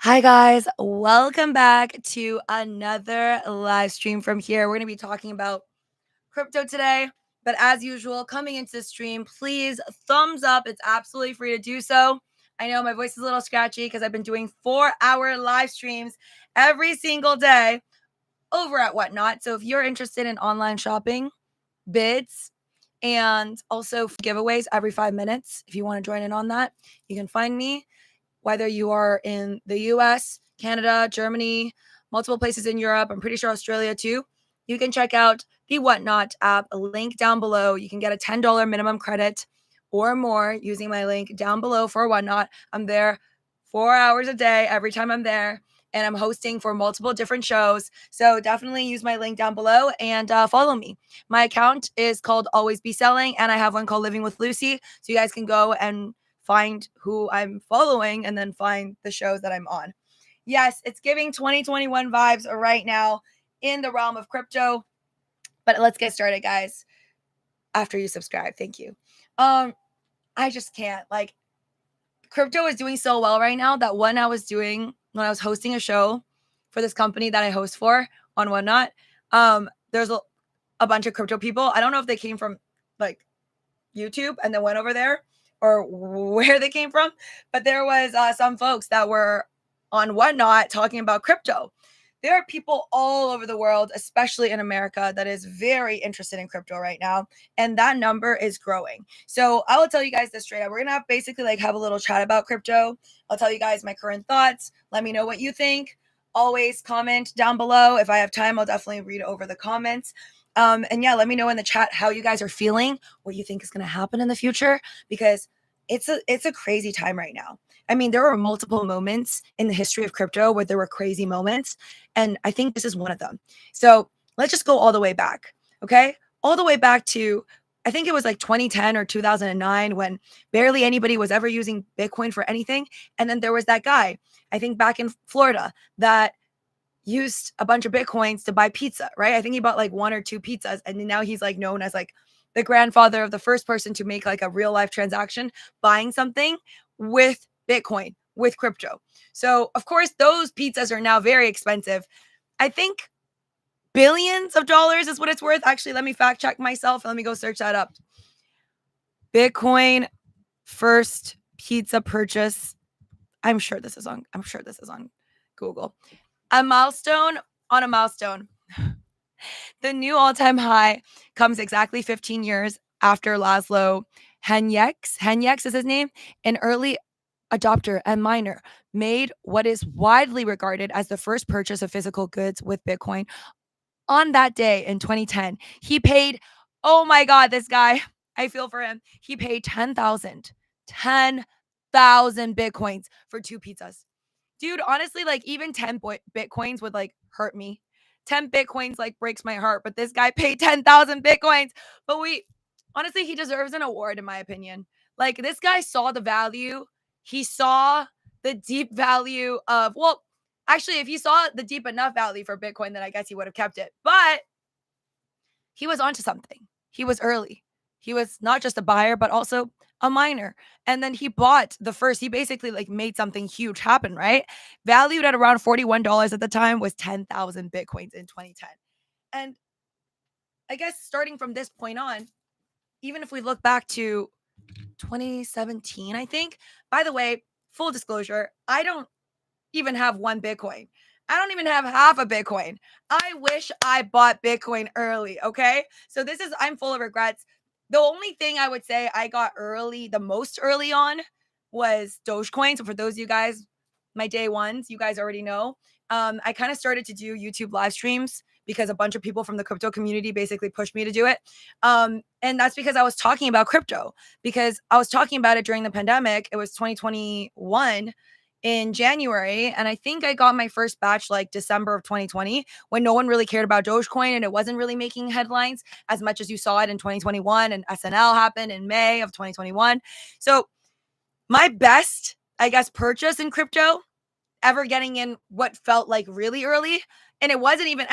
Hi guys, welcome back to another live stream from here. We're going to be talking about crypto today, but as usual, coming into the stream, please thumbs up. It's absolutely free to do so. I know my voice is a little scratchy because I've been doing 4-hour live streams every single day over at Whatnot. So if you're interested in online shopping, bids, and also giveaways every 5 minutes, if you want to join in on that, you can find me whether you are in the US, Canada, Germany, multiple places in Europe, I'm pretty sure Australia too. You can check out the Whatnot app, a link down below. You can get a $10 minimum credit or more using my link down below for Whatnot. I'm there 4 hours a day every time I'm there, and I'm hosting for multiple different shows. So definitely use my link down below and follow me. My account is called Always Be Selling, and I have one called Living with Lucy. So you guys can go and find who I'm following and then find the shows that I'm on. Yes, it's giving 2021 vibes right now in the realm of crypto. But let's get started, guys. After you subscribe, thank you. I just can't. Like, crypto is doing so well right now that when I was hosting a show for this company that I host for on Whatnot, there's a bunch of crypto people. I don't know if they came from like YouTube and then went over there or where they came from, but there was some folks that were on Whatnot talking about crypto. There are people all over the world, especially in America, that is very interested in crypto right now, and that number is growing. So I will tell you guys this straight up. We're gonna basically have a little chat about crypto. I'll tell you guys my current thoughts. Let me know what you think. Always comment down below. If I have time, I'll definitely read over the comments. And yeah, let me know in the chat how you guys are feeling, what you think is going to happen in the future, because it's a crazy time right now. I mean, there were multiple moments in the history of crypto where there were crazy moments, and I think this is one of them. So let's just go all the way back, okay? All the way back to, I think it was like 2010 or 2009 when barely anybody was ever using Bitcoin for anything. And then there was that guy, I think back in Florida, that used a bunch of Bitcoins to buy pizza, right? I think he bought like 1 or 2 pizzas. And now he's like known as like the grandfather of the first person to make like a real life transaction buying something with Bitcoin, with crypto. So, of course, those pizzas are now very expensive. I think billions of dollars is what it's worth. Actually, let me fact check myself. Let me go search that up. Bitcoin first pizza purchase. I'm sure this is on Google. A milestone on a milestone. The new all-time high comes exactly 15 years after Laszlo Henyeks is his name, an early adopter and miner, made what is widely regarded as the first purchase of physical goods with Bitcoin. On that day in 2010, he paid, oh my God, this guy, I feel for him. He paid 10,000 Bitcoins for 2 pizzas. Dude, honestly, like even 10 Bitcoins would like hurt me. 10 Bitcoins like breaks my heart, but this guy paid 10,000 Bitcoins. But honestly, he deserves an award in my opinion. Like this guy saw the value. He saw the deep value of, well, actually, if he saw the deep enough value for Bitcoin, then I guess he would have kept it. But he was onto something. He was early. He was not just a buyer, but also a miner. And then he bought he basically like made something huge happen, right? Valued at around $41 at the time was 10,000 Bitcoins in 2010. And I guess starting from this point on, even if we look back to 2017, I think, by the way, full disclosure, I don't even have 1 Bitcoin. I don't even have half a Bitcoin. I wish I bought Bitcoin early, okay? So I'm full of regrets. The only thing I would say I got early, the most early on, was Dogecoin. So for those of you guys, my day ones, you guys already know. I kind of started to do YouTube live streams because a bunch of people from the crypto community basically pushed me to do it. And that's because I was talking about crypto, because I was talking about it during the pandemic. It was 2021 in January. And I think I got my first batch like December of 2020 when no one really cared about Dogecoin and it wasn't really making headlines as much as you saw it in 2021, and SNL happened in May of 2021. So my best, I guess, purchase in crypto ever getting in what felt like really early. And I wasn't even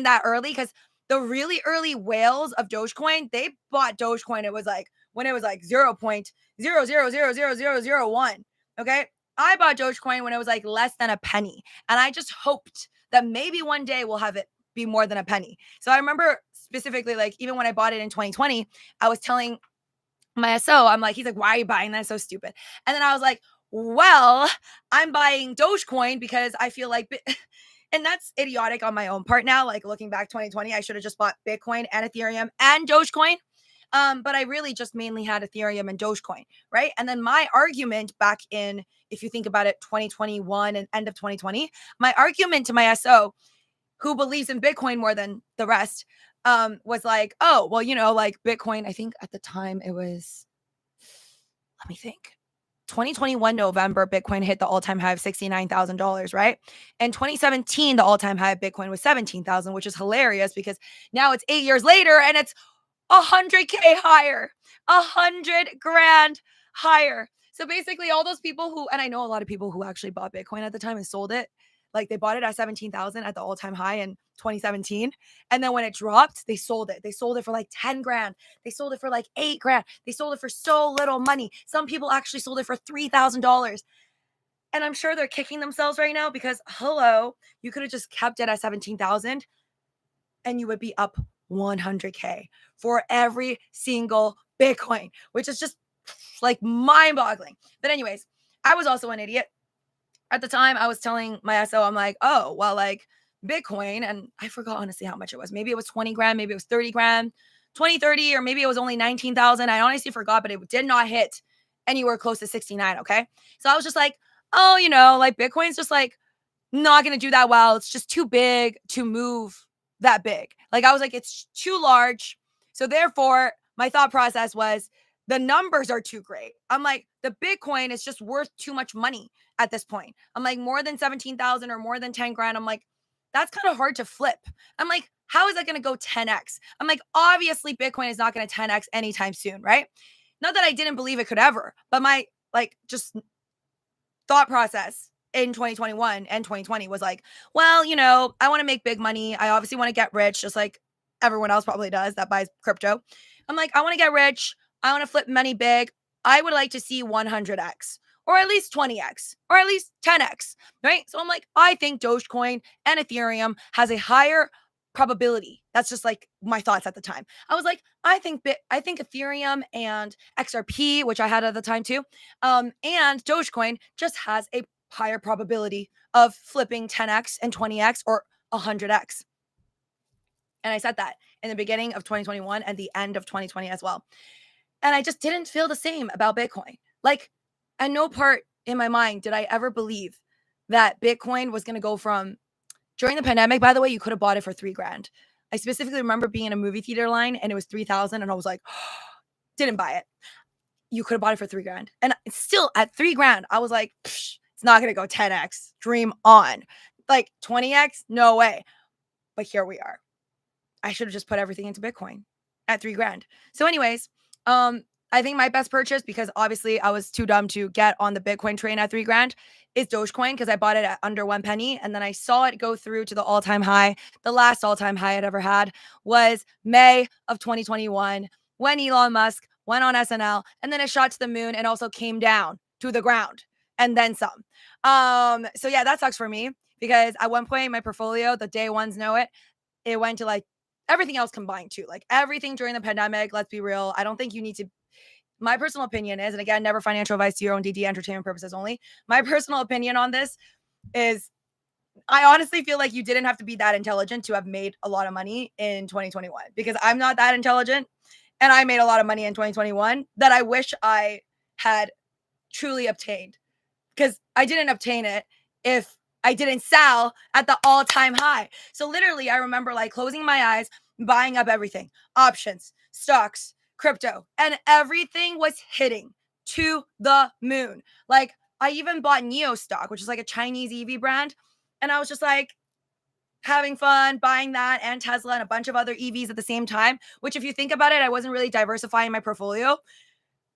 that early because the really early whales of Dogecoin, they bought Dogecoin. It was like when it was like 0.000001. Okay. I bought Dogecoin when it was like less than a penny. And I just hoped that maybe one day we'll have it be more than a penny. So I remember specifically, like, even when I bought it in 2020, I was telling my SO, I'm like, he's like, why are you buying that? So stupid. And then I was like, well, I'm buying Dogecoin because I feel like, and that's idiotic on my own part now. Like looking back 2020, I should have just bought Bitcoin and Ethereum and Dogecoin. But I really just mainly had Ethereum and Dogecoin, right? And then my argument back in, if you think about it, 2021 and end of 2020, my argument to my SO, who believes in Bitcoin more than the rest, was like, oh, well, like Bitcoin, I think at the time it was, let me think. 2021 November, Bitcoin hit the all-time high of $69,000, right? In 2017, the all-time high of Bitcoin was 17,000, which is hilarious because now it's 8 years later and it's 100K higher, 100 grand higher. So basically all those people who, and I know a lot of people who actually bought Bitcoin at the time and sold it, like they bought it at 17,000 at the all-time high in 2017. And then when it dropped, they sold it. They sold it for like 10 grand. They sold it for like 8 grand. They sold it for so little money. Some people actually sold it for $3,000. And I'm sure they're kicking themselves right now because hello, you could have just kept it at 17,000 and you would be up 100K for every single Bitcoin, which is just like mind boggling. But anyways, I was also an idiot. At the time, I was telling my SO, I'm like, oh, well, like Bitcoin, and I forgot honestly how much it was. Maybe it was 20 grand, maybe it was 30 grand, 20, 30, or maybe it was only 19,000. I honestly forgot, but it did not hit anywhere close to 69. Okay. So I was just like, oh, like Bitcoin's just like not going to do that well. It's just too big to move that big. Like I was like, it's too large. So therefore, my thought process was the numbers are too great. I'm like, the Bitcoin is just worth too much money at this point. I'm like, more than 17,000 or more than 10 grand. I'm like, that's kind of hard to flip. I'm like, how is that going to go 10x? I'm like, obviously, Bitcoin is not going to 10x anytime soon, right? Not that I didn't believe it could ever, but my like just thought process in 2021 and 2020 was like, well, I want to make big money. I obviously want to get rich, just like everyone else probably does that buys crypto. I'm like, I want to get rich. I want to flip money big. I would like to see 100x or at least 20x or at least 10x, right? So I'm like, I think Dogecoin and Ethereum has a higher probability. That's just like my thoughts at the time. I was like, I think Ethereum and XRP, which I had at the time too, and Dogecoin just has a higher probability of flipping 10x and 20x or 100x. And I said that in the beginning of 2021 and the end of 2020 as well. And I just didn't feel the same about Bitcoin. Like, at no part in my mind did I ever believe that Bitcoin was going to go from, during the pandemic, by the way, you could have bought it for 3 grand. I specifically remember being in a movie theater line and it was 3,000 and I was like, didn't buy it. You could have bought it for 3 grand. And still at 3 grand, I was like, it's not going to go 10x. Dream on. Like 20x? No way. But here we are. I should have just put everything into Bitcoin at 3 grand. So anyways, I think my best purchase, because obviously I was too dumb to get on the Bitcoin train at 3 grand, is Dogecoin because I bought it at under 1 penny. And then I saw it go through to the all-time high. The last all-time high I'd ever had was May of 2021 when Elon Musk went on SNL and then it shot to the moon and also came down to the ground and then some. So yeah, that sucks for me because at one point in my portfolio, the day ones know it, it went to like everything else combined too. Like everything during the pandemic, let's be real. I don't think you need to. My personal opinion is, and again, never financial advice to your own DD entertainment purposes only. My personal opinion on this is I honestly feel like you didn't have to be that intelligent to have made a lot of money in 2021 because I'm not that intelligent and I made a lot of money in 2021 that I wish I had truly obtained because I didn't obtain it if I didn't sell at the all-time high. So literally, I remember like closing my eyes, buying up everything, options, stocks, crypto, and everything was hitting to the moon. Like I even bought Neo stock, which is like a Chinese EV brand. And I was just like having fun buying that and Tesla and a bunch of other EVs at the same time, which if you think about it, I wasn't really diversifying my portfolio.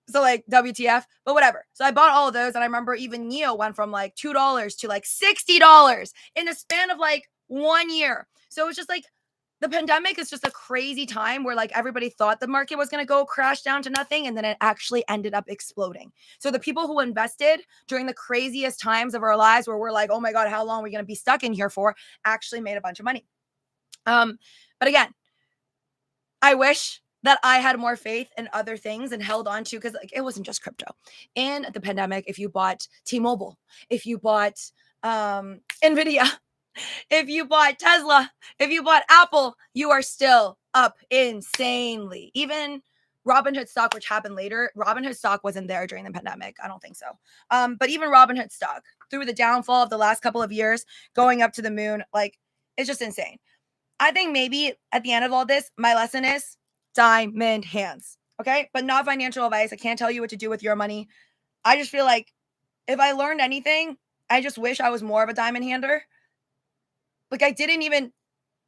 So like WTF, but whatever. So I bought all of those. And I remember even Neo went from like $2 to like $60 in the span of like 1 year. So it was just like the pandemic is just a crazy time where like everybody thought the market was going to go crash down to nothing, and then it actually ended up exploding. So the people who invested during the craziest times of our lives where we're like, oh my God, how long are we going to be stuck in here for, actually made a bunch of money. But again, I wish that I had more faith in other things and held on to, because like it wasn't just crypto. In the pandemic, if you bought T-Mobile, if you bought Nvidia, if you bought Tesla, if you bought Apple, you are still up insanely. Even Robinhood stock, which happened later, Robinhood stock wasn't there during the pandemic. I don't think so. But even Robinhood stock, through the downfall of the last couple of years, going up to the moon, like it's just insane. I think maybe at the end of all this, my lesson is diamond hands. Okay. But not financial advice. I can't tell you what to do with your money. I just feel like if I learned anything, I just wish I was more of a diamond hander. Like I didn't even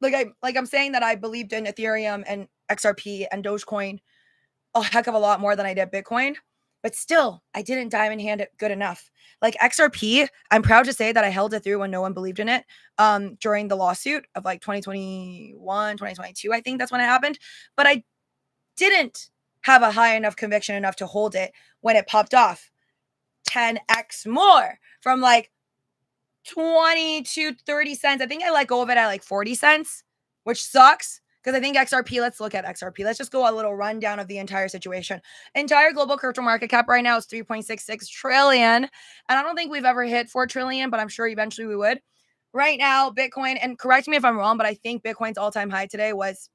I'm saying that I believed in Ethereum and XRP and Dogecoin a heck of a lot more than I did Bitcoin, but still I didn't diamond hand it good enough. Like XRP, I'm proud to say that I held it through when no one believed in it during the lawsuit of like 2021, 2022, I think that's when it happened. But I didn't have a high enough conviction enough to hold it when it popped off 10x more from like 20 to 30 cents. I think I let go of it at like 40 cents, which sucks because I think XRP, let's look at XRP. Let's just go a little rundown of the entire situation. Entire global crypto market cap right now is 3.66 trillion. And I don't think we've ever hit 4 trillion, but I'm sure eventually we would. Right now, Bitcoin, and correct me if I'm wrong, but I think Bitcoin's all-time high today was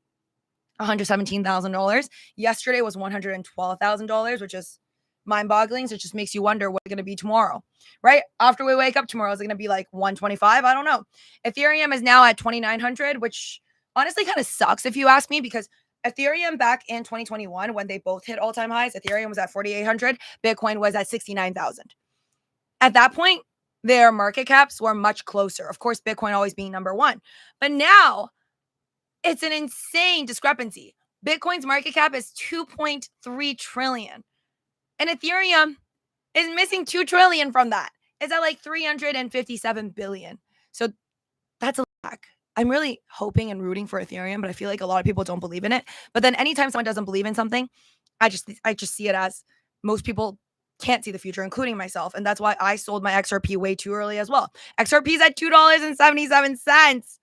$117,000. Yesterday was $112,000, which is mind-boggling. So it just makes you wonder what's going to be tomorrow, right? After we wake up tomorrow, is it going to be like 125? I don't know. Ethereum is now at 2,900, which honestly kind of sucks if you ask me, because Ethereum back in 2021, when they both hit all-time highs, Ethereum was at 4,800, Bitcoin was at 69,000. At that point, their market caps were much closer. Of course, Bitcoin always being number one. But now it's an insane discrepancy. Bitcoin's market cap is 2.3 trillion. And Ethereum is missing 2 trillion from that. It's at like 357 billion. So that's a lack. I'm really hoping and rooting for Ethereum, but I feel like a lot of people don't believe in it. But then anytime someone doesn't believe in something, I just see it as most people can't see the future, including myself. And that's why I sold my XRP way too early as well. XRP is at $2.77.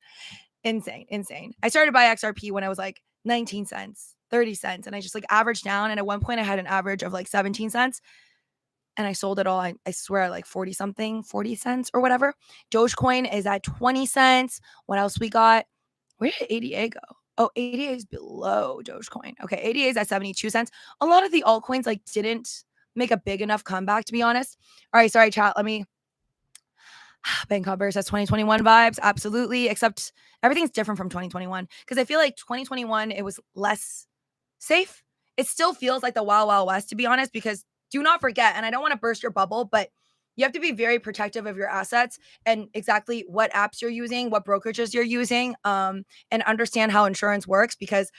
Insane. I started by XRP when I was like 19 cents, 30 cents. And I just like averaged down. And at one point I had an average of like 17 cents. And I sold it all, I swear, like 40 cents or whatever. Dogecoin is at 20 cents. What else we got? Where did ADA go? Oh, ADA is below Dogecoin. Okay, ADA is at 72 cents. A lot of the altcoins like didn't make a big enough comeback, to be honest. All right, sorry, chat. Let me Bangkok versus 2021 vibes. Absolutely. Except everything's different from 2021. Because I feel like 2021, it was less safe. It still feels like the Wild Wild West, to be honest, because do not forget, and I don't want to burst your bubble, but you have to be very protective of your assets and exactly what apps you're using, what brokerages you're using, and understand how insurance works, because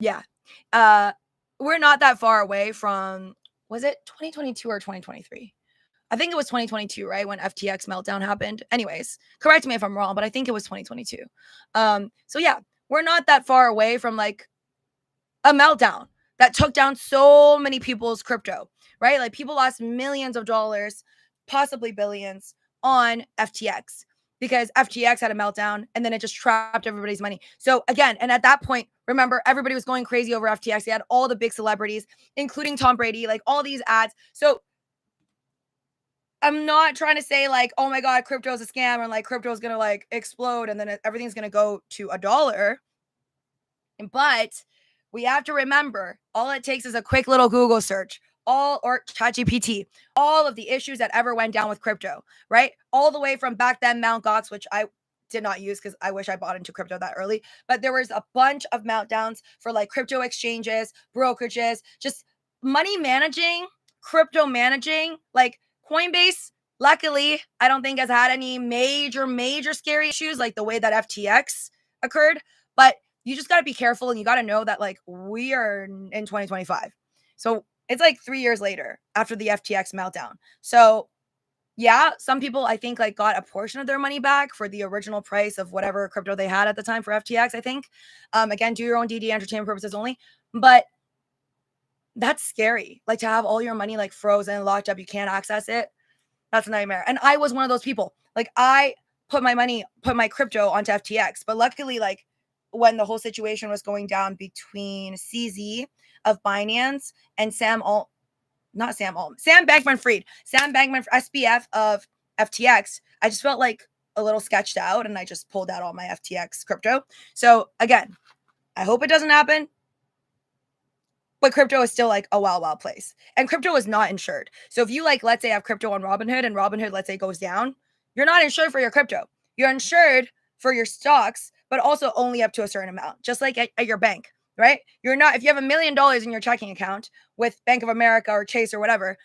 yeah, we're not that far away from, was it 2022 or 2023? I think it was 2022, right? When FTX meltdown happened. Anyways, correct me if I'm wrong, but I think it was 2022. So yeah, we're not that far away from like a meltdown that took down so many people's crypto, right? Like people lost millions of dollars, possibly billions on FTX because FTX had a meltdown and then it just trapped everybody's money. So again, and at that point, remember, everybody was going crazy over FTX. They had all the big celebrities, including Tom Brady, like all these ads. So I'm not trying to say like, oh my God, crypto is a scam or like crypto is going to like explode and then everything's going to go to $1. But we have to remember, all it takes is a quick little Google search, or ChatGPT, all of the issues that ever went down with crypto, right? All the way from back then, Mt. Gox, which I did not use because I wish I bought into crypto that early. But there was a bunch of meltdowns for like crypto exchanges, brokerages, just money managing, crypto managing, like Coinbase. Luckily, I don't think has had any major scary issues like the way that FTX occurred. But you just got to be careful, and you got to know that like we are in 2025. So it's like 3 years later after the FTX meltdown. So yeah, some people I think like got a portion of their money back for the original price of whatever crypto they had at the time for FTX, I think. Again, do your own DD, entertainment purposes only. But that's scary. Like to have all your money like frozen, locked up, you can't access it. That's a nightmare. And I was one of those people. Like I put my crypto onto FTX, but luckily, like when the whole situation was going down between CZ of Binance and Sam Bankman-Fried, SBF of FTX, I just felt like a little sketched out and I just pulled out all my FTX crypto. So again, I hope it doesn't happen. But crypto is still like a wild place. And crypto is not insured. So if you like, let's say have crypto on Robinhood and Robinhood, let's say goes down, you're not insured for your crypto. You're insured for your stocks, but also only up to a certain amount, just like at your bank, right? You're not, if you have $1 million in your checking account with Bank of America or Chase or whatever,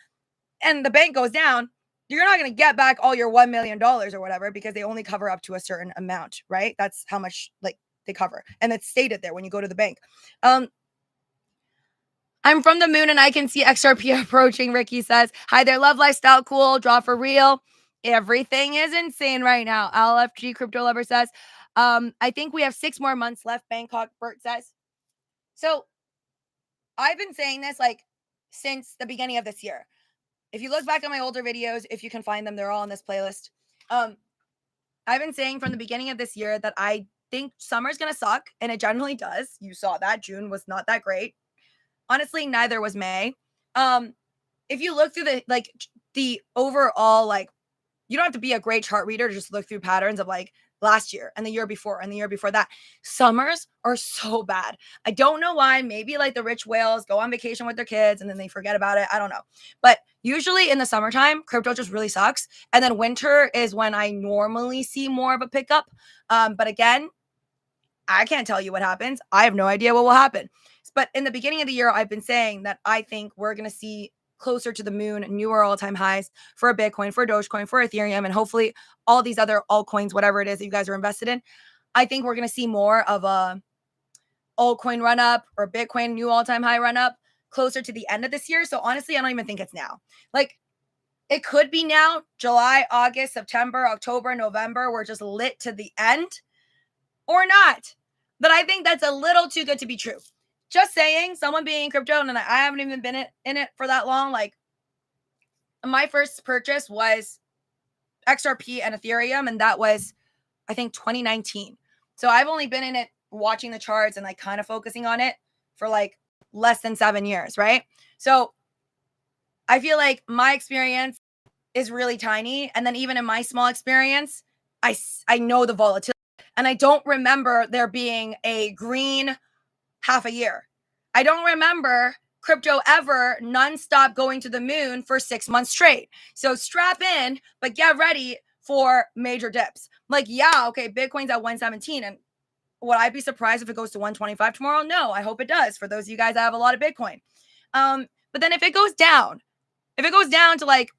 and the bank goes down, you're not going to get back all your $1 million or whatever because they only cover up to a certain amount, right? That's how much like they cover. And it's stated there when you go to the bank. I'm from the moon and I can see XRP approaching, Ricky says. Hi there, love lifestyle, cool, draw for real. Everything is insane right now. LFG Crypto Lover says. I think we have 6 more months left, Bangkok, Bert says. So I've been saying this like since the beginning of this year. If you look back at my older videos, if you can find them, they're all on this playlist. I've been saying from the beginning of this year that I think summer's gonna suck, and it generally does. You saw that June was not that great. Honestly, neither was May. If you look through the overall, like, you don't have to be a great chart reader to just look through patterns of like last year and the year before and the year before that. Summers are so bad. I don't know why. Maybe like the rich whales go on vacation with their kids and then they forget about it. I don't know. But usually in the summertime, crypto just really sucks. And then winter is when I normally see more of a pickup. But again, I can't tell you what happens. I have no idea what will happen. But in the beginning of the year, I've been saying that I think we're going to see closer to the moon, newer all-time highs for Bitcoin, for Dogecoin, for Ethereum, and hopefully all these other altcoins, whatever it is that you guys are invested in. I think we're going to see more of a altcoin run up or Bitcoin new all-time high run up closer to the end of this year. So honestly, I don't even think it's now. Like it could be now, July, August, September, October, November. We're just lit to the end or not. But I think that's a little too good to be true. Just saying, someone being in crypto, and I haven't even been in it for that long. Like, my first purchase was XRP and Ethereum, and that was, I think, 2019. So I've only been in it watching the charts and like kind of focusing on it for like less than 7 years, right? So I feel like my experience is really tiny. And then even in my small experience, I know the volatility. And I don't remember there being a green half a year. I don't remember crypto ever nonstop going to the moon for 6 months straight. So strap in, but get ready for major dips. Like, yeah, okay, Bitcoin's at 117. And would I be surprised if it goes to 125 tomorrow? No, I hope it does for those of you guys that have a lot of Bitcoin. But then if it goes down to like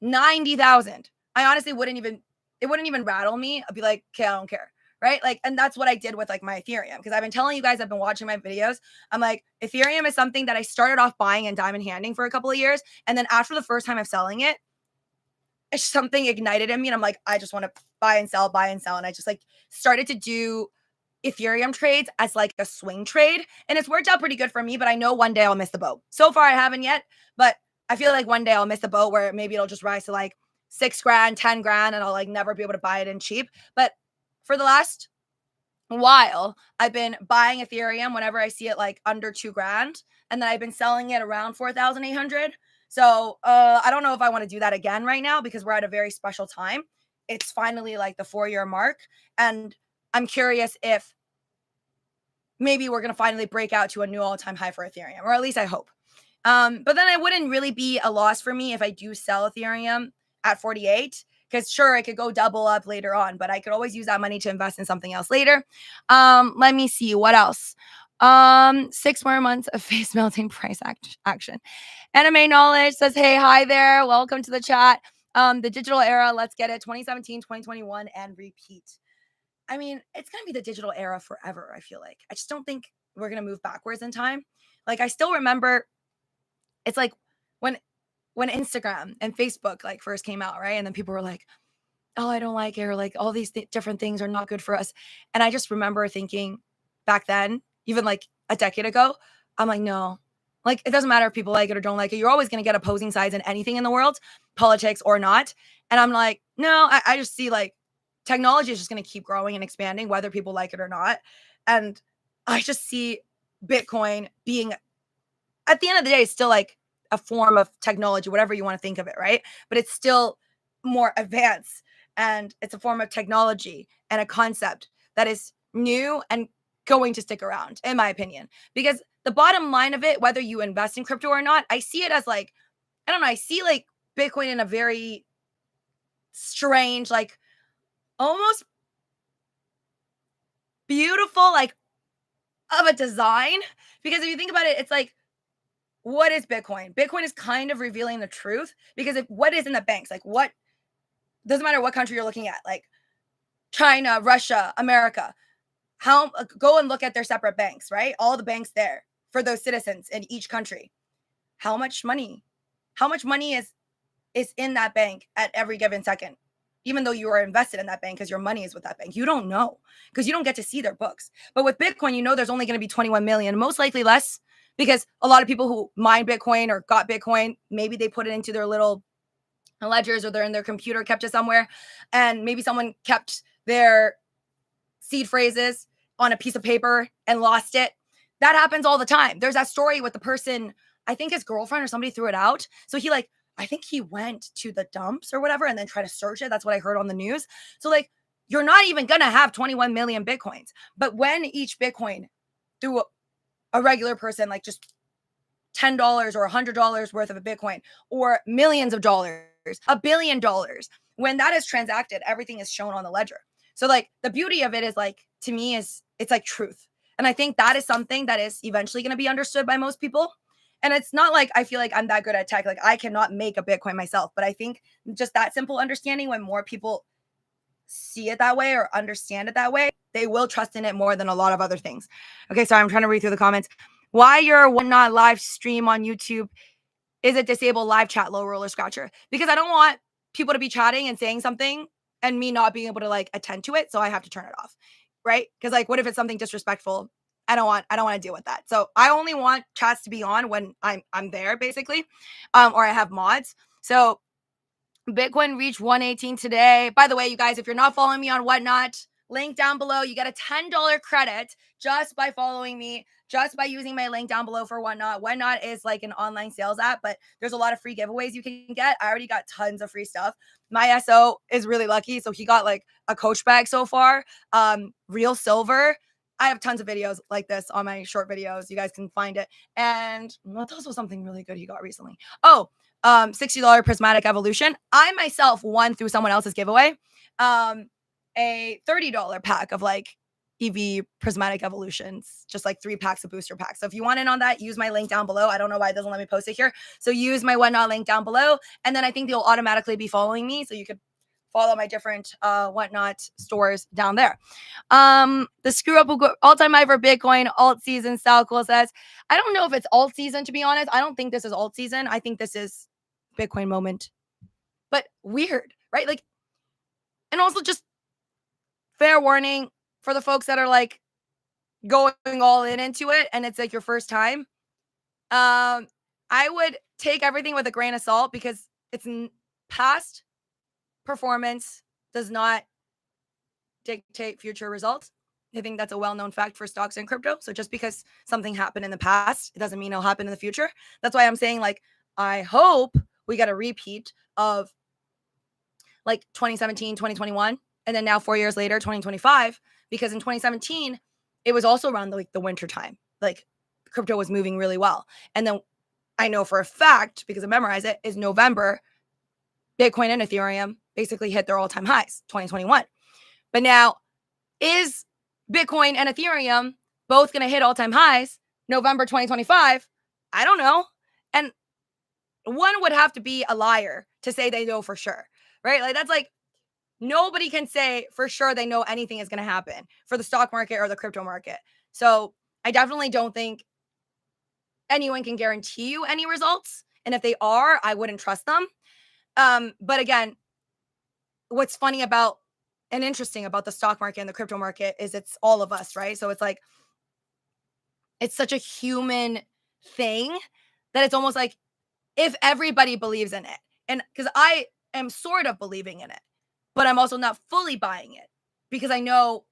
90,000, I honestly wouldn't even rattle me. I'd be like, okay, I don't care. Right? Like, and that's what I did with like my Ethereum. Because I've been telling you guys, I've been watching my videos. I'm like, Ethereum is something that I started off buying and diamond handing for a couple of years. And then after the first time of selling it, it's something ignited in me. And I'm like, I just want to buy and sell. And I just like started to do Ethereum trades as like a swing trade. And it's worked out pretty good for me, but I know one day I'll miss the boat. So far I haven't yet, but I feel like one day I'll miss the boat where maybe it'll just rise to like 6 grand, 10 grand, and I'll like never be able to buy it in cheap. But for the last while, I've been buying Ethereum whenever I see it like under 2 grand. And then I've been selling it around 4,800. So I don't know if I want to do that again right now because we're at a very special time. It's finally like the 4-year mark. And I'm curious if maybe we're going to finally break out to a new all-time high for Ethereum, or at least I hope. But then it wouldn't really be a loss for me if I do sell Ethereum at 48. Because sure, it could go double up later on, but I could always use that money to invest in something else later. Let me see what else. 6 more months of face melting price action. Anime Knowledge says, hey, hi there. Welcome to the chat. The digital era, let's get it. 2017, 2021, and repeat. I mean, it's going to be the digital era forever, I feel like. I just don't think we're going to move backwards in time. Like, I still remember, it's like when when Instagram and Facebook like first came out, right? And then people were like, oh, I don't like it, or like all these different things are not good for us. And I just remember thinking back then, even like a decade ago, I'm like, no, like it doesn't matter if people like it or don't like it. You're always going to get opposing sides in anything in the world, politics or not. And I'm like, no, I just see like technology is just going to keep growing and expanding, whether people like it or not. And I just see Bitcoin being, at the end of the day, it's still like a form of technology, whatever you want to think of it, right? But it's still more advanced, and it's a form of technology and a concept that is new and going to stick around, in my opinion. Because the bottom line of it, whether you invest in crypto or not, I see it as like, I don't know, I see like Bitcoin in a very strange, like almost beautiful, like of a design. Because if you think about it, it's like, what is Bitcoin? Bitcoin is kind of revealing the truth, because if what is in the banks, like what, doesn't matter what country you're looking at, like China, Russia, America, how go and look at their separate banks, right? All the banks there for those citizens in each country. How much money? How much money is in that bank at every given second? Even though you are invested in that bank because your money is with that bank, you don't know, because you don't get to see their books. But with Bitcoin, you know there's only going to be 21 million, most likely less, because a lot of people who mine Bitcoin or got Bitcoin, maybe they put it into their little ledgers, or they're in their computer, kept it somewhere, and maybe someone kept their seed phrases on a piece of paper and lost it. That happens all the time. There's that story with the person, I think his girlfriend or somebody threw it out. So he like, I think he went to the dumps or whatever and then tried to search it. That's what I heard on the news. So like, you're not even going to have 21 million Bitcoins. But when each Bitcoin through a regular person, like just $10 or $100 worth of a Bitcoin, or millions of dollars, $1 billion, when that is transacted, everything is shown on the ledger. So like the beauty of it is like, to me, is it's like truth. And I think that is something that is eventually going to be understood by most people. And it's not like I feel like I'm that good at tech. Like I cannot make a Bitcoin myself, but I think just that simple understanding, when more people see it that way or understand it that way, they will trust in it more than a lot of other things. Okay, sorry, I'm trying to read through the comments. Why your Whatnot live stream on YouTube is it disable live chat, low roller scratcher? Because I don't want people to be chatting and saying something and me not being able to like attend to it, so I have to turn it off, right? Because like, what if it's something disrespectful? I don't want to deal with that. So I only want chats to be on when I'm there, basically, or I have mods. So Bitcoin reached 118 today. By the way, you guys, if you're not following me on Whatnot, link down below. You get a $10 credit just by following me, just by using my link down below for Whatnot. Whatnot is like an online sales app, but there's a lot of free giveaways you can get. I already got tons of free stuff. My SO is really lucky. So he got like a Coach bag so far, real silver. I have tons of videos like this on my short videos. You guys can find it. And that's also something really good he got recently. Oh, $60 prismatic evolution. I myself won through someone else's giveaway a $30 pack of like EV prismatic evolutions, just like 3 packs of booster packs. So if you want in on that, use my link down below. I don't know why it doesn't let me post it here. So use my Whatnot link down below, and then I think they'll automatically be following me, so you could follow my different Whatnot stores down there. The screw up will go all-time high for Bitcoin, alt season. Salcool says, I don't know if it's alt season, to be honest. I don't think this is alt season. I think this is Bitcoin moment. But weird, right? Like, and also just fair warning for the folks that are like going all in into it and it's like your first time. I would take everything with a grain of salt, because it's past performance does not dictate future results. I think that's a well-known fact for stocks and crypto. So just because something happened in the past, it doesn't mean it'll happen in the future. That's why I'm saying, like, I hope we get a repeat of like 2017, 2021, and then now 4 years later, 2025, because in 2017, it was also around the winter time. Like crypto was moving really well. And then I know for a fact, because I memorize it, is November, Bitcoin and Ethereum basically hit their all-time highs, 2021. But now, is Bitcoin and Ethereum both going to hit all-time highs November 2025? I don't know. And one would have to be a liar to say they know for sure, right? Like that's like, nobody can say for sure they know anything is going to happen for the stock market or the crypto market. So I definitely don't think anyone can guarantee you any results And if they are, I wouldn't trust them. But again, what's funny about and interesting about the stock market and the crypto market is it's all of us, right? So it's like, it's such a human thing that it's almost like if everybody believes in it, and because I am sort of believing in it, but I'm also not fully buying it because I know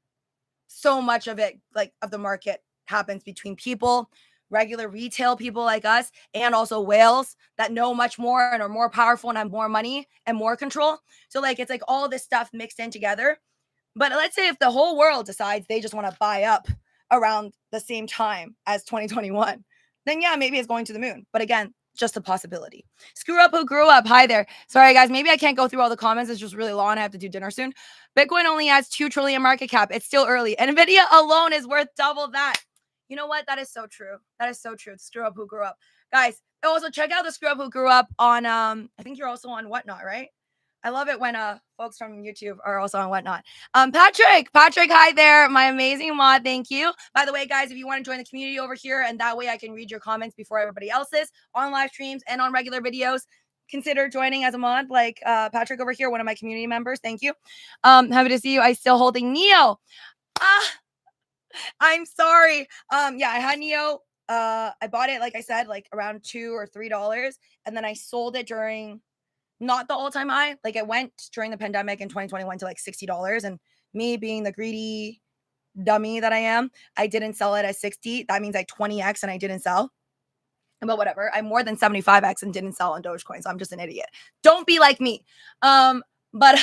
so much of it, like of the market, happens between people, regular retail people like us, and also whales that know much more and are more powerful and have more money and more control. So, like, it's like all this stuff mixed in together. But let's say if the whole world decides they just want to buy up around the same time as 2021, then yeah, maybe it's going to the moon. But again, just a possibility. Screw up who grew up. Hi there. Sorry, guys. Maybe I can't go through all the comments. It's just really long. I have to do dinner soon. Bitcoin only has 2 trillion market cap. It's still early. NVIDIA alone is worth double that. You know what? That is so true. That is so true. Screw up who grew up. Guys, also check out the Screw Up Who Grew Up on, I think you're also on Whatnot, right? I love it when folks from YouTube are also on Whatnot. Patrick, hi there, my amazing mod. Thank you. By the way, guys, if you want to join the community over here, and that way I can read your comments before everybody else's on live streams and on regular videos, consider joining as a mod, like Patrick over here, one of my community members. Thank you. Happy to see you. I still holding Neo. I'm sorry. Yeah, I had Neo. I bought it, like I said, like around $2 or $3, and then I sold it during not the all-time high. Like it went during the pandemic in 2021 to like $60. And me being the greedy dummy that I am, I didn't sell it at 60. That means I 20x and I didn't sell. But whatever. I more than 75x and didn't sell on Dogecoin. So I'm just an idiot. Don't be like me. But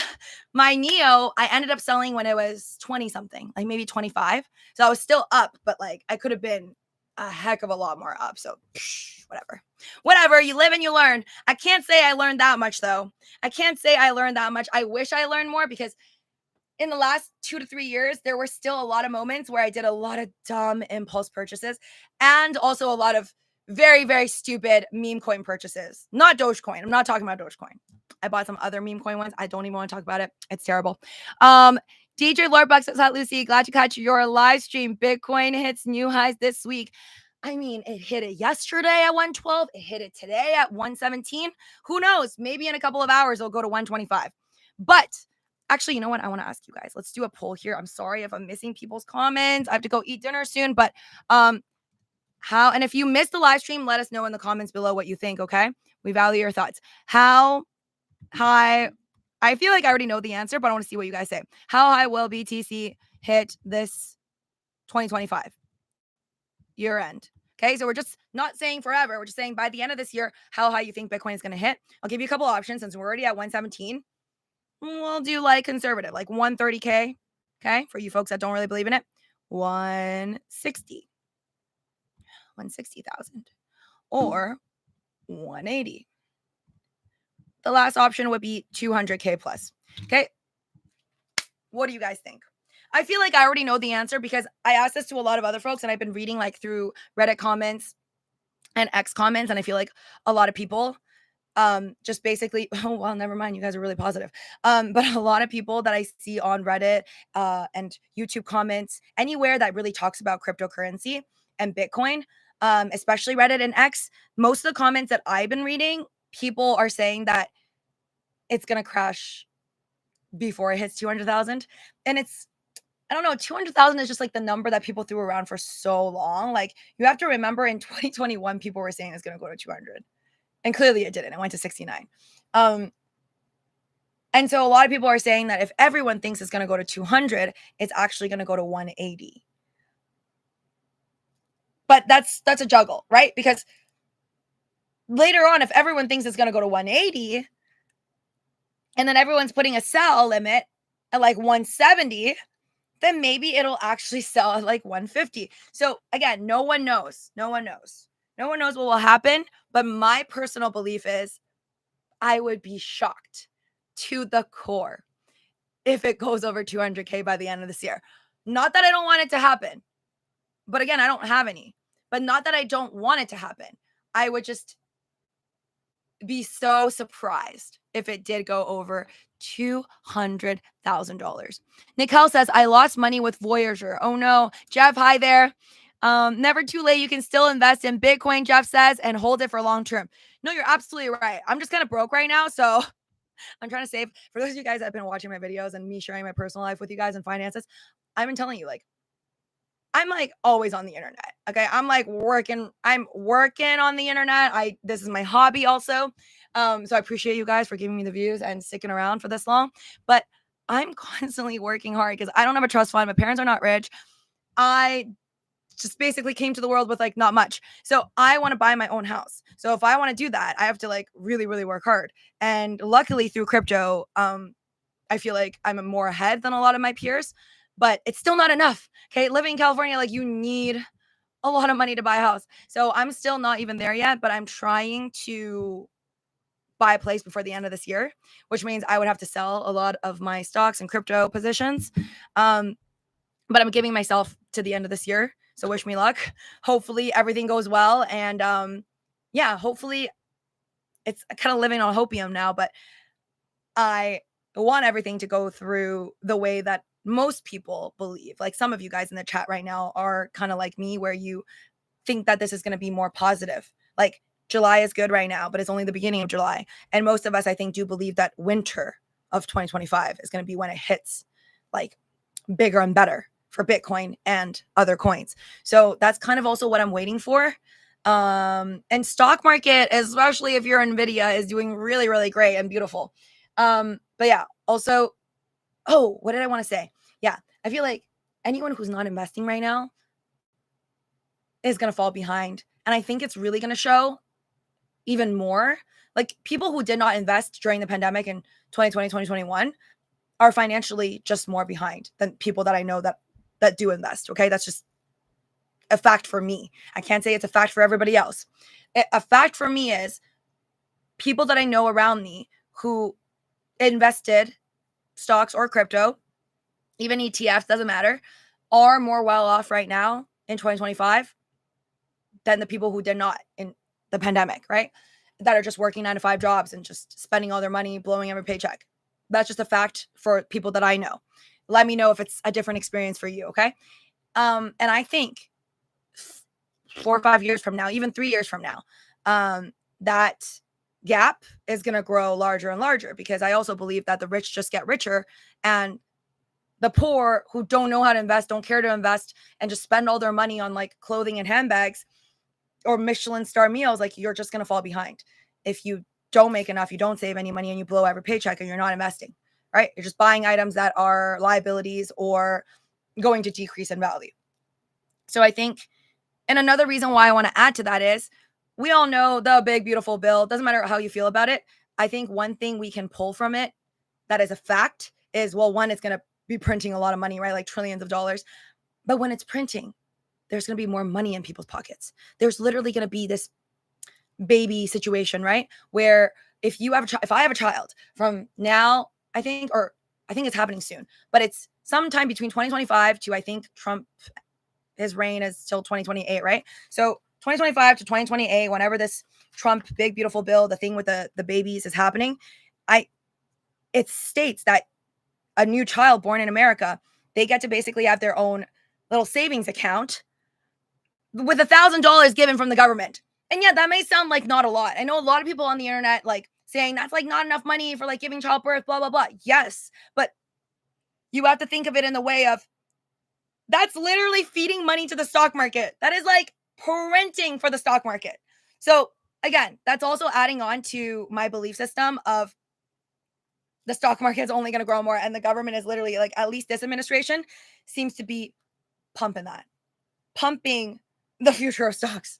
my Neo, I ended up selling when it was 20 something, like maybe 25. So I was still up, but like I could have been a heck of a lot more up. So whatever, you live and you learn. I can't say I learned that much though. I can't say I learned that much. I wish I learned more because in the last 2 to 3 years, there were still a lot of moments where I did a lot of dumb impulse purchases and also a lot of very, very stupid meme coin purchases. Not Dogecoin. I'm not talking about Dogecoin. I bought some other meme coin ones. I don't even want to talk about it. It's terrible. DJ Lord Bucks says, hi, Lucy. Glad to catch your live stream. Bitcoin hits new highs this week. I mean, it hit it yesterday at 112. It hit it today at 117. Who knows? Maybe in a couple of hours, it'll go to 125. But actually, you know what? I want to ask you guys. Let's do a poll here. I'm sorry if I'm missing people's comments. I have to go eat dinner soon. But how, and if you missed the live stream, let us know in the comments below what you think, okay? We value your thoughts. How high, I feel like I already know the answer, but I want to see what you guys say. How high will BTC hit this 2025 year end? Okay, so we're just not saying forever. We're just saying by the end of this year, how high you think Bitcoin is going to hit. I'll give you a couple options since we're already at 117. We'll do like conservative, like 130K. Okay, for you folks that don't really believe in it, 160,000 or 180. The last option would be 200K plus. Okay, what do you guys think? I feel like I already know the answer because I asked this to a lot of other folks and I've been reading like through Reddit comments and X comments, and I feel like a lot of people just basically, oh well, never mind, you guys are really positive. But a lot of people that I see on Reddit and YouTube comments, anywhere that really talks about cryptocurrency and Bitcoin, especially Reddit and X, most of the comments that I've been reading, people are saying that it's gonna crash before it hits 200,000. And it's, I don't know, 200,000 is just like the number that people threw around for so long. Like you have to remember in 2021, people were saying it's going to go to 200 and clearly it didn't. It went to 69. And so a lot of people are saying that if everyone thinks it's going to go to 200, it's actually going to go to 180. But that's a juggle, right? Because later on, if everyone thinks it's going to go to 180 and then everyone's putting a sell limit at like 170, then maybe it'll actually sell at like 150. So again, no one knows. No one knows. No one knows what will happen. But my personal belief is I would be shocked to the core if it goes over 200K by the end of this year. Not that I don't want it to happen. But again, I don't have any. But not that I don't want it to happen. I would just be so surprised if it did go over $200,000. Nicole says, I lost money with Voyager. Oh no. Jeff, hi there. Never too late. You can still invest in Bitcoin, Jeff says, and hold it for long term. No, you're absolutely right. I'm just kind of broke right now. So I'm trying to save. For those of you guys that have been watching my videos and me sharing my personal life with you guys and finances, I've been telling you, like, I'm like always on the internet. Okay. I'm working on the internet. This is my hobby also. So I appreciate you guys for giving me the views and sticking around for this long. But I'm constantly working hard because I don't have a trust fund. My parents are not rich. I just basically came to the world with like not much. So I want to buy my own house. So if I want to do that, I have to like really, really work hard. And luckily through crypto, I feel like I'm more ahead than a lot of my peers, but it's still not enough. Okay. Living in California, like you need a lot of money to buy a house. So I'm still not even there yet, but I'm trying to buy a place before the end of this year, which means I would have to sell a lot of my stocks and crypto positions. But I'm giving myself to the end of this year. So wish me luck. Hopefully everything goes well. And yeah, hopefully it's kind of living on hopium now, but I want everything to go through the way that most people believe. Like some of you guys in the chat right now are kind of like me, where you think that this is going to be more positive. Like July is good right now, but it's only the beginning of July. And most of us, I think, do believe that winter of 2025 is going to be when it hits like bigger and better for Bitcoin and other coins. So that's kind of also what I'm waiting for. And stock market, especially if you're Nvidia, is doing really, really great and beautiful. But yeah, also, oh, what did I want to say? Yeah, I feel like anyone who's not investing right now is going to fall behind. And I think it's really going to show even more. Like people who did not invest during the pandemic in 2020, 2021 are financially just more behind than people that I know that do invest. Okay. That's just a fact for me. I can't say it's a fact for everybody else. A fact for me is people that I know around me who invested stocks or crypto, even ETFs, doesn't matter, are more well off right now in 2025 than the people who did not in the pandemic, right? That are just working 9-to-5 jobs and just spending all their money, blowing every paycheck. That's just a fact for people that I know. Let me know if it's a different experience for you, okay? And I think 4 or 5 years from now, even 3 years from now, that gap is going to grow larger and larger, because I also believe that the rich just get richer and the poor who don't know how to invest, don't care to invest, and just spend all their money on like clothing and handbags or Michelin star meals, like you're just going to fall behind. If you don't make enough, you don't save any money, and you blow every paycheck and you're not investing, right? You're just buying items that are liabilities or going to decrease in value. So I think, and another reason why I want to add to that is we all know the big, beautiful bill. Doesn't matter how you feel about it. I think one thing we can pull from it that is a fact is, well, one, it's going to be printing a lot of money, right? Like trillions of dollars. But when it's printing, there's going to be more money in people's pockets. There's literally going to be this baby situation, right? Where if you have if I have a child from now, I think it's happening soon, but it's sometime between 2025 to, I think Trump, his reign is till 2028, right? So 2025 to 2028, whenever this Trump big beautiful bill, the thing with the babies is happening, it states that a new child born in America, they get to basically have their own little savings account with $1,000 given from the government. And yeah, that may sound like not a lot. I know a lot of people on the internet like saying that's like not enough money for like giving childbirth, blah, blah, blah. Yes, but you have to think of it in the way of that's literally feeding money to the stock market. That is like printing for the stock market. So again, that's also adding on to my belief system of the stock market is only going to grow more, and the government is literally like, at least this administration seems to be pumping the future of stocks.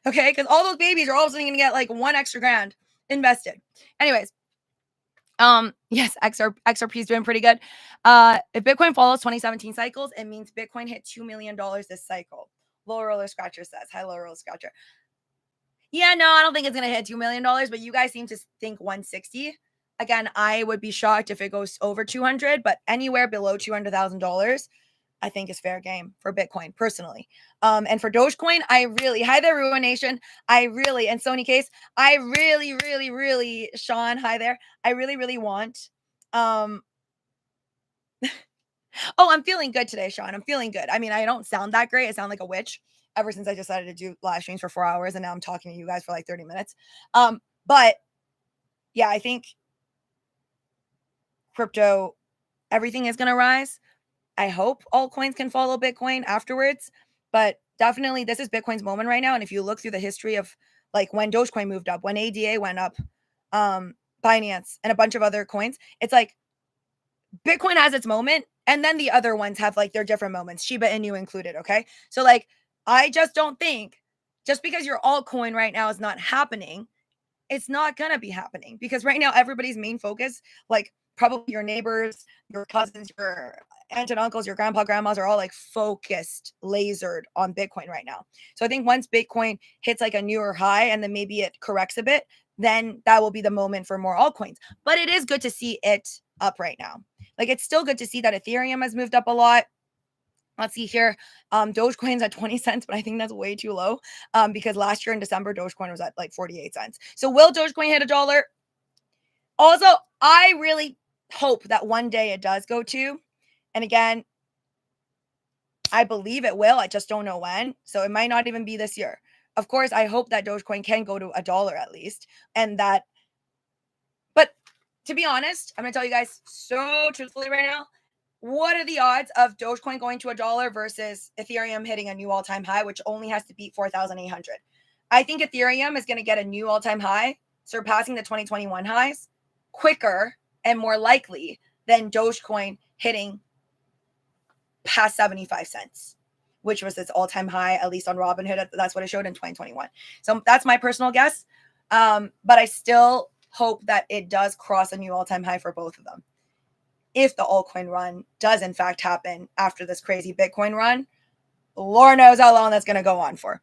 Okay, because all those babies are all of a sudden going to get like $1 extra grand invested. Anyways, yes, XRP is doing pretty good. If Bitcoin follows 2017 cycles, it means Bitcoin hit $2 million this cycle. Low Roller Scratcher says, hi, Low Roller Scratcher. Yeah, no, I don't think it's going to hit $2 million, but you guys seem to think 160. Again, I would be shocked if it goes over 200, but anywhere below $200,000, I think is fair game for Bitcoin personally. And for Dogecoin, hi there, Ruin Nation. And Sony Case, Sean, hi there. I really, really want, Oh, I'm feeling good today, Sean. I'm feeling good. I mean, I don't sound that great. I sound like a witch ever since I decided to do live streams for 4 hours and now I'm talking to you guys for like 30 minutes. But yeah, I think crypto, everything is going to rise. I hope altcoins can follow Bitcoin afterwards, but definitely this is Bitcoin's moment right now. And if you look through the history of like when Dogecoin moved up, when ADA went up, Binance and a bunch of other coins, it's like Bitcoin has its moment, and then the other ones have like their different moments, Shiba Inu included. Okay. So, like, I just don't think just because your altcoin right now is not happening, it's not going to be happening because right now everybody's main focus, like probably your neighbors, your cousins, your aunt and uncles, your grandpa, grandmas are all like focused, lasered on Bitcoin right now. So I think once Bitcoin hits like a newer high and then maybe it corrects a bit, then that will be the moment for more altcoins. But it is good to see it up right now. Like it's still good to see that Ethereum has moved up a lot. Let's see here. Dogecoin's at 20 cents, but I think that's way too low because last year in December, Dogecoin was at like 48 cents. So will Dogecoin hit $1? Also, I really hope that one day it does go to. And again, I believe it will. I just don't know when. So it might not even be this year. Of course, I hope that Dogecoin can go to $1 at least. And that, but to be honest, I'm going to tell you guys so truthfully right now, what are the odds of Dogecoin going to $1 versus Ethereum hitting a new all-time high, which only has to beat 4,800? I think Ethereum is going to get a new all-time high, surpassing the 2021 highs quicker and more likely than Dogecoin hitting past 75 cents, which was its all-time high, at least on Robinhood. That's what it showed in 2021. So that's my personal guess. But I still hope that it does cross a new all-time high for both of them. If the altcoin run does in fact happen after this crazy Bitcoin run, Lord knows how long that's going to go on for.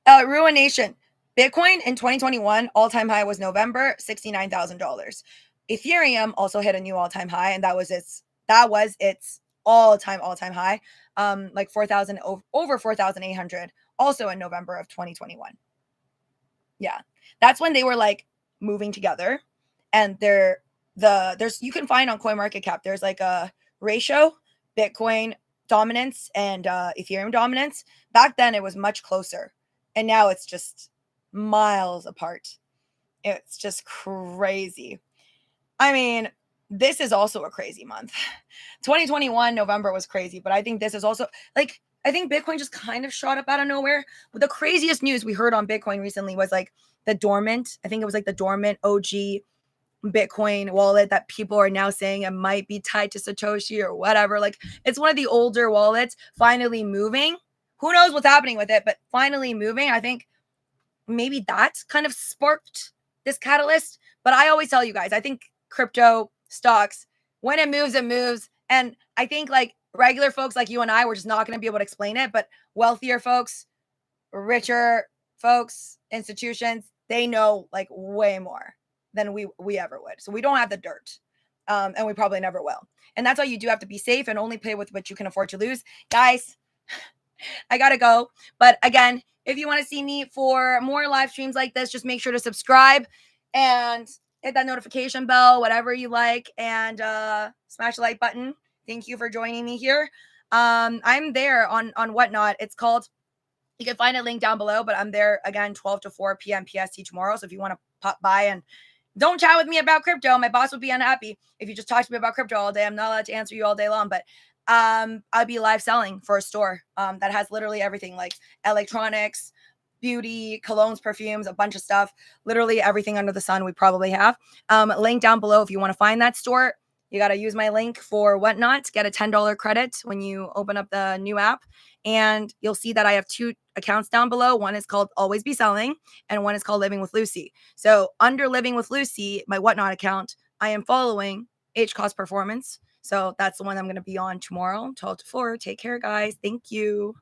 Ruination. Bitcoin in 2021 all-time high was November, $69,000. Ethereum also hit a new all-time high, and that was its all-time high, like 4,000 over 4,800, also in November of 2021. Yeah, that's when they were like moving together, and there's you can find on CoinMarketCap there's like a ratio Bitcoin dominance and Ethereum dominance. Back then it was much closer, and now it's just miles apart. It's just crazy. I mean, this is also a crazy month. 2021 November was crazy, but I think this is also like I think Bitcoin just kind of shot up out of nowhere. But the craziest news we heard on Bitcoin recently was like the dormant. I think it was like the dormant OG Bitcoin wallet that people are now saying it might be tied to Satoshi or whatever. Like it's one of the older wallets finally moving. Who knows what's happening with it, but finally moving. I think maybe that kind of sparked this catalyst. But I always tell you guys, I think crypto stocks, when it moves, it moves. And I think like regular folks like you and I, we're just not going to be able to explain it. But wealthier folks, richer folks, institutions, they know like way more than we ever would. So we don't have the dirt. And we probably never will. And that's why you do have to be safe and only play with what you can afford to lose. Guys, I gotta go. But again, if you want to see me for more live streams like this, just make sure to subscribe and hit that notification bell, whatever you like, and smash the like button. Thank you for joining me here. I'm there on Whatnot. It's called, you can find a link down below, but I'm there again 12 to 4 p.m. PST tomorrow. So if you want to pop by and don't chat with me about crypto, my boss would be unhappy if you just talk to me about crypto all day. I'm not allowed to answer you all day long, but I'll be live selling for a store that has literally everything, like electronics, beauty, colognes, perfumes, a bunch of stuff, literally everything under the sun we probably have. Link down below if you want to find that store. You got to use my link for Whatnot to get a $10 credit when you open up the new app. And you'll see that I have 2 accounts down below. One is called Always Be Selling, and one is called Living with Luci. So under Living with Luci, my Whatnot account, I am following Hcostperformance. So that's the one I'm going to be on tomorrow, 12 to 4. Take care, guys. Thank you.